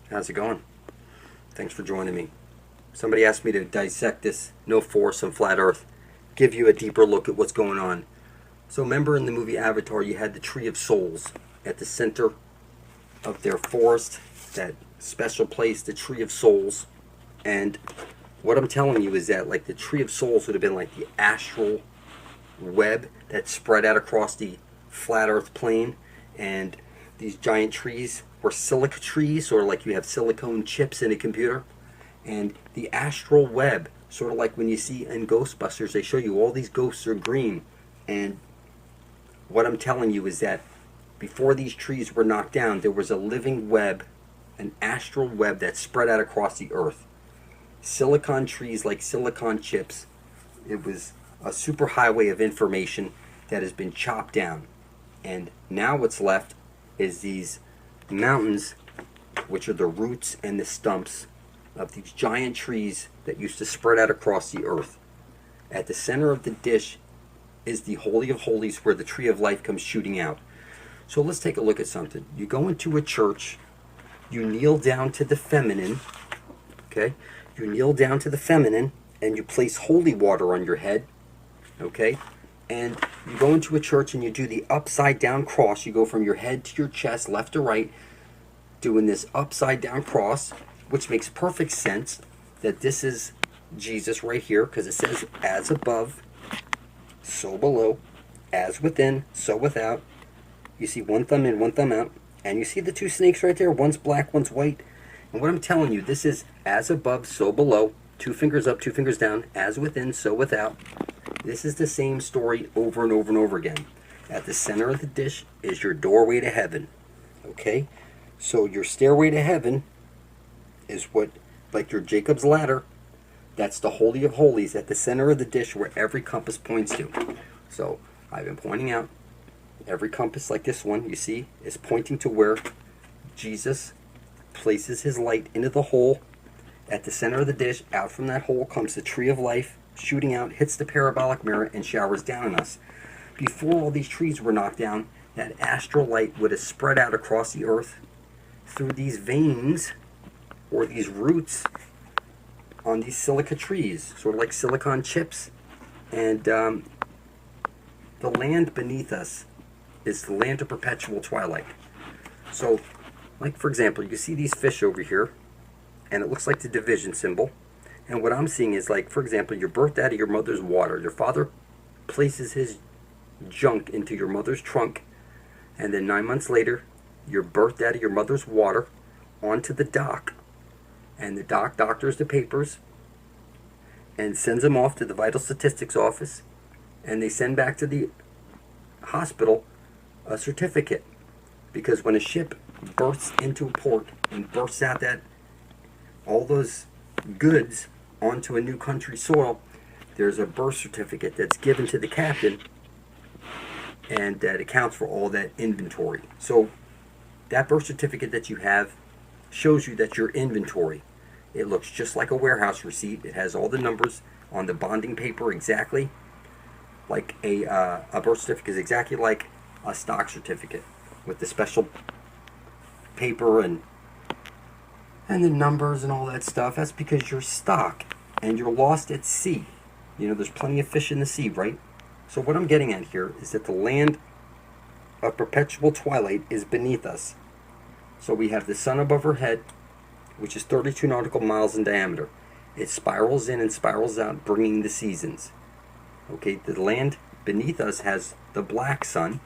How's it going? Thanks for joining me. Somebody asked me to dissect this no force on flat earth, give you a deeper look at what's going on. So remember in the movie Avatar you had the Tree of Souls at the center of their forest, that special place, the Tree of Souls. And what I'm telling you is that like the Tree of Souls would have been like the astral web that spread out across the flat earth plane, and these giant trees were silica trees, or like you have silicone chips in a computer. And the astral web, sort of like when you see in Ghostbusters, they show you all these ghosts are green. And what I'm telling you is that before these trees were knocked down, there was a living web, an astral web that spread out across the earth. Silicon trees like silicon chips. It was a superhighway of information that has been chopped down. And now what's left is these mountains, which are the roots and the stumps of these giant trees that used to spread out across the earth. At the center of the dish is the Holy of Holies, where the Tree of Life comes shooting out. So let's take a look at something. You go into a church, you kneel down to the feminine, okay? You kneel down to the feminine, and you place holy water on your head, okay? And you go into a church and you do the upside down cross. You go from your head to your chest, left to right, doing this upside down cross, which makes perfect sense that this is Jesus right here, because it says, as above, so below, as within, so without. You see one thumb in, one thumb out, and you see the two snakes right there. One's black, one's white. And what I'm telling you, this is as above, so below, 2 fingers up, 2 fingers down, as within, so without. This is the same story over and over and over again. At the center of the dish is your doorway to heaven. Okay? So your stairway to heaven is what, like your Jacob's ladder, that's the Holy of Holies at the center of the dish where every compass points to. So I've been pointing out every compass, like this one, you see, is pointing to where Jesus places his light into the hole. At the center of the dish, out from that hole comes the Tree of Life, shooting out, hits the parabolic mirror, and showers down on us. Before all these trees were knocked down, that astral light would have spread out across the earth through these veins, or these roots, on these silica trees, sort of like silicon chips. And the land beneath us is the land of perpetual twilight. So, like for example, you see these fish over here, and it looks like the division symbol. And what I'm seeing is, like, for example, you're birthed out of your mother's water. Your father places his junk into your mother's trunk, and then 9 months later, you're birthed out of your mother's water onto the dock. And the dock doctors the papers and sends them off to the vital statistics office, and they send back to the hospital a certificate. Because when a ship berths into a port and berths out that all those goods onto a new country's soil, there's a birth certificate that's given to the captain, and that accounts for all that inventory. So that birth certificate that you have shows you that your inventory, it looks just like a warehouse receipt. It has all the numbers on the bonding paper exactly like a birth certificate is exactly like a stock certificate, with the special paper and the numbers and all that stuff. That's because you're stock and you're lost at sea. You know, there's plenty of fish in the sea, right? So what I'm getting at here is that the land of perpetual twilight is beneath us. So we have the sun above our head, which is 32 nautical miles in diameter. It spirals in and spirals out, bringing the seasons. Okay, the land beneath us has the black sun,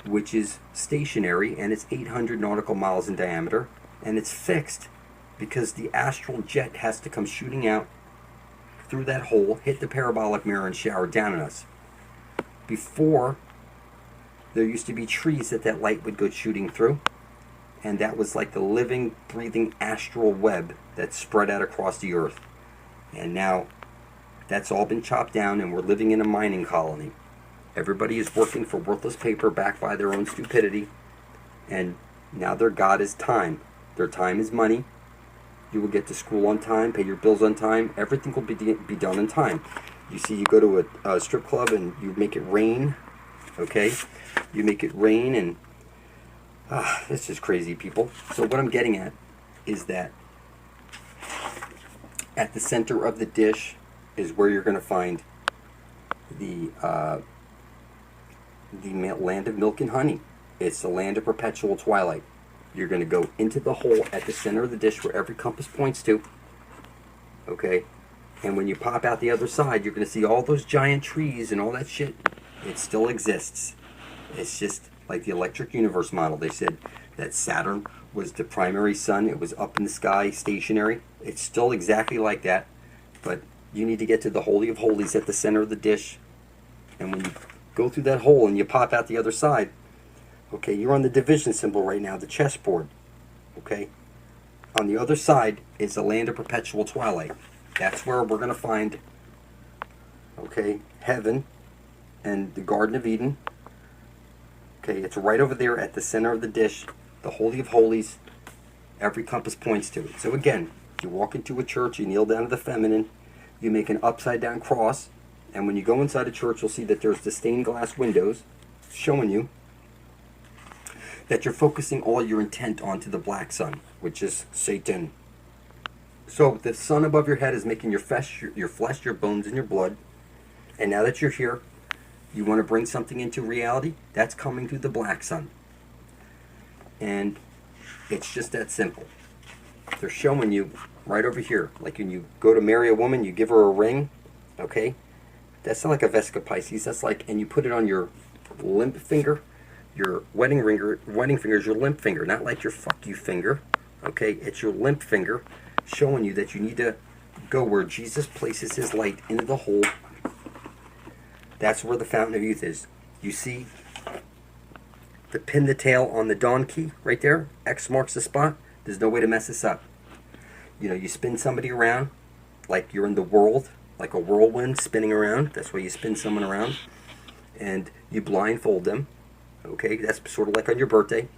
which is stationary, and it's 800 nautical miles in diameter, and it's fixed because the astral jet has to come shooting out through that hole, hit the parabolic mirror, and shower down on us. Before, there used to be trees that light would go shooting through, and that was like the living, breathing astral web that spread out across the earth. And now that's all been chopped down, and we're living in a mining colony. Everybody is working for worthless paper, backed by their own stupidity, and now their god is time. Their time is money. You will get to school on time, pay your bills on time. Everything will be done on time. You see, you go to a strip club and you make it rain, okay? You make it rain, and it's just crazy, people. So what I'm getting at is that at the center of the dish is where you're going to find the land of milk and honey. It's the land of perpetual twilight. You're going to go into the hole at the center of the dish where every compass points to. Okay? And when you pop out the other side, you're going to see all those giant trees and all that shit. It still exists. It's just like the electric universe model. They said that Saturn was the primary sun. It was up in the sky, stationary. It's still exactly like that. But you need to get to the Holy of Holies at the center of the dish. And when you go through that hole and you pop out the other side, okay, you're on the division symbol right now, the chessboard. Okay? On the other side is the land of perpetual twilight. That's where we're going to find, okay, heaven and the Garden of Eden. Okay, it's right over there at the center of the dish, the Holy of Holies. Every compass points to it. So again, you walk into a church, you kneel down to the feminine, you make an upside down cross, and when you go inside a church, you'll see that there's the stained glass windows showing you that you're focusing all your intent onto the black sun, which is Satan. So the sun above your head is making your flesh, your bones, and your blood. And now that you're here, you want to bring something into reality, that's coming through the black sun. And it's just that simple. They're showing you right over here. Like when you go to marry a woman, you give her a ring, okay? That's not like a Vesca Pisces. That's like, and you put it on your limp finger. Your wedding finger is your limp finger, not like your fuck you finger, okay? It's your limp finger, showing you that you need to go where Jesus places his light into the hole. That's where the fountain of youth is. You see the pin the tail on the dawn key right there? X marks the spot. There's no way to mess this up. You know, you spin somebody around like you're in the world, like a whirlwind spinning around. That's why you spin someone around. And you blindfold them. Okay, that's sort of like on your birthday.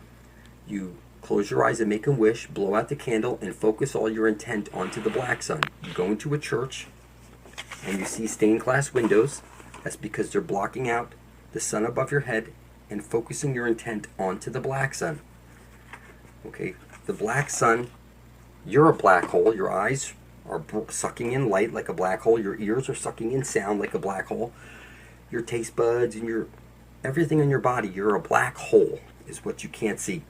You close your eyes and make a wish, blow out the candle, and focus all your intent onto the black sun. You go into a church, and you see stained glass windows. That's because they're blocking out the sun above your head and focusing your intent onto the black sun. Okay, the black sun, you're a black hole. Your eyes are sucking in light like a black hole. Your ears are sucking in sound like a black hole. Your taste buds and your everything in your body, you're a black hole, is what you can't see.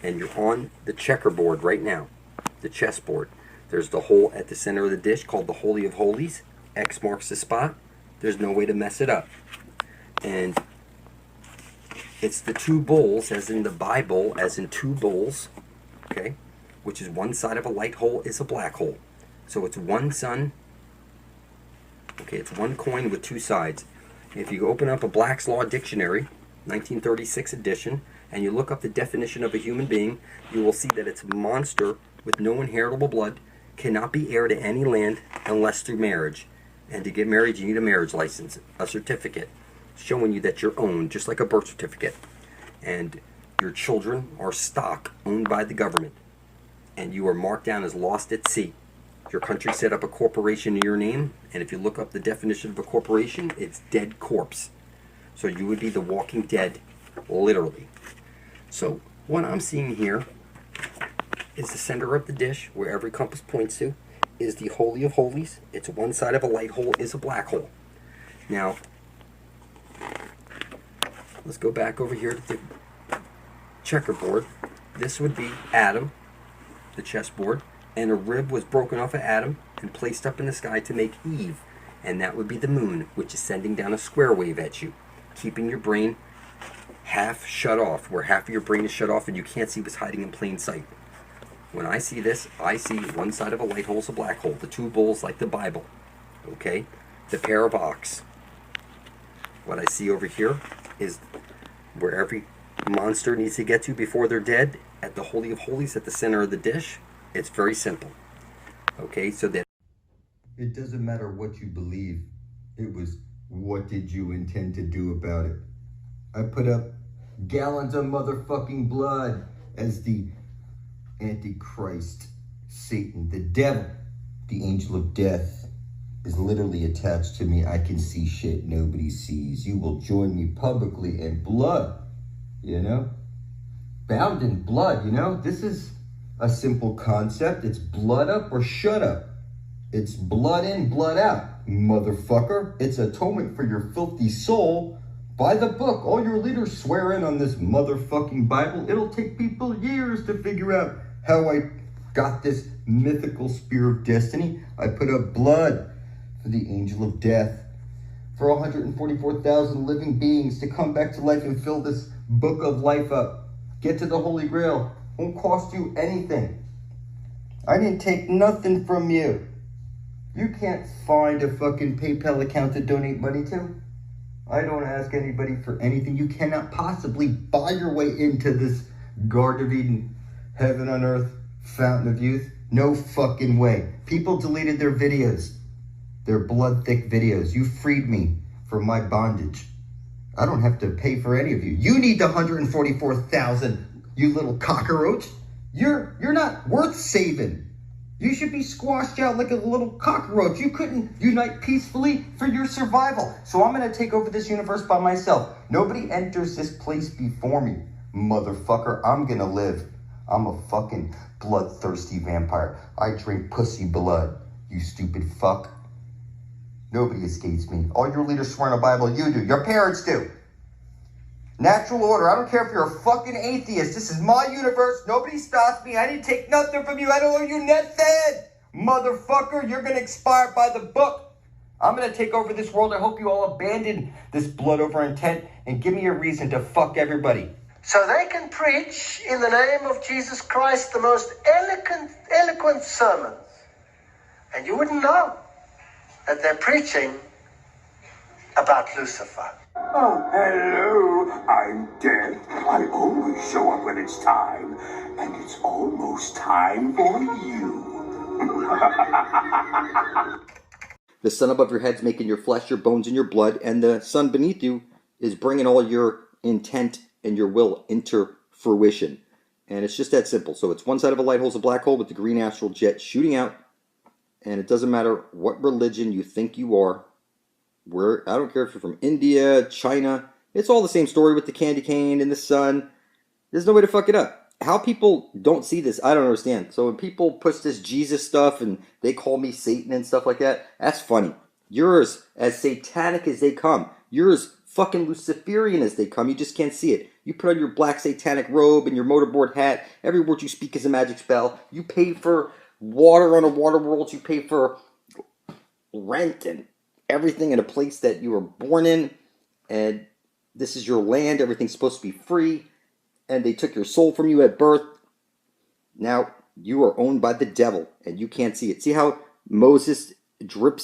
And you're on the checkerboard right now, the chessboard. There's the hole at the center of the dish called the Holy of Holies. X marks the spot. There's no way to mess it up. And it's the two bowls, as in the Bible, as in two bowls, okay, which is one side of a light hole is a black hole. So it's one sun, okay, it's one coin with two sides. If you open up a Black's Law Dictionary, 1936 edition, and you look up the definition of a human being, you will see that it's a monster with no inheritable blood, cannot be heir to any land unless through marriage. And to get married, you need a marriage license, a certificate, showing you that you're owned, just like a birth certificate. And your children are stock owned by the government. And you are marked down as lost at sea. Your country set up a corporation in your name, and if you look up the definition of a corporation, it's dead corpse. So you would be the walking dead, literally. So what I'm seeing here is the center of the dish, where every compass points to, is the Holy of Holies. It's one side of a light hole is a black hole. Now, let's go back over here to the checkerboard. This would be Adam, the chessboard. And a rib was broken off of Adam and placed up in the sky to make Eve. And that would be the moon, which is sending down a square wave at you, keeping your brain half shut off, where half of your brain is shut off and you can't see what's hiding in plain sight. When I see this, I see one side of a light hole is a black hole, the two bowls like the Bible, okay? The pair of ox. What I see over here is where every monster needs to get to before they're dead, at the Holy of Holies at the center of the dish. It's very simple, okay? So that it doesn't matter what you believe. It was, what did you intend to do about it? I put up gallons of motherfucking blood as the Antichrist, Satan, the devil, the angel of death is literally attached to me. I can see shit nobody sees. You will join me publicly in blood, you know? Bound in blood, you know? This is a simple concept. It's blood up or shut up. It's blood in, blood out, motherfucker. It's atonement for your filthy soul. By the book. All your leaders swear in on this motherfucking Bible. It'll take people years to figure out how I got this mythical spear of destiny. I put up blood for the angel of death, for 144,000 living beings to come back to life and fill this book of life up. Get to the Holy Grail. Won't cost you anything. I didn't take nothing from you. You can't find a fucking PayPal account to donate money to. I don't ask anybody for anything. You cannot possibly buy your way into this Garden of Eden, heaven on earth, fountain of youth. No fucking way. People deleted their videos, their blood-thick videos. You freed me from my bondage. I don't have to pay for any of you. You need the 144,000, you little cockroach. You're not worth saving. You should be squashed out like a little cockroach. You couldn't unite peacefully for your survival. So I'm going to take over this universe by myself. Nobody enters this place before me, motherfucker. I'm going to live. I'm a fucking bloodthirsty vampire. I drink pussy blood, you stupid fuck. Nobody escapes me. All your leaders swear in the Bible. You do. Your parents do. Natural order. I don't care if you're a fucking atheist. This is my universe. Nobody stops me. I didn't take nothing from you. I don't owe you nothing. Motherfucker, you're going to expire by the book. I'm going to take over this world. I hope you all abandon this blood over intent and give me a reason to fuck everybody. So they can preach in the name of Jesus Christ the most eloquent sermons. And you wouldn't know that they're preaching about Lucifer. Oh, hello, I'm Death. I always show up when it's time, and it's almost time for you. The sun above your head is making your flesh, your bones, and your blood, and the sun beneath you is bringing all your intent and your will into fruition. And it's just that simple. So it's one side of a light hole is a black hole with the green astral jet shooting out, and it doesn't matter what religion you think you are. I don't care if you're from India, China. It's all the same story with the candy cane and the sun. There's no way to fuck it up. How people don't see this, I don't understand. So when people push this Jesus stuff and they call me Satan and stuff like that, that's funny. You're as satanic as they come. You're as fucking Luciferian as they come. You just can't see it. You put on your black satanic robe and your motorboard hat. Every word you speak is a magic spell. You pay for water on a water world. You pay for rent and everything in a place that you were born in, and this is your land. Everything's supposed to be free, and they took your soul from you at birth. Now you are owned by the devil, and you can't see it. See how Moses drips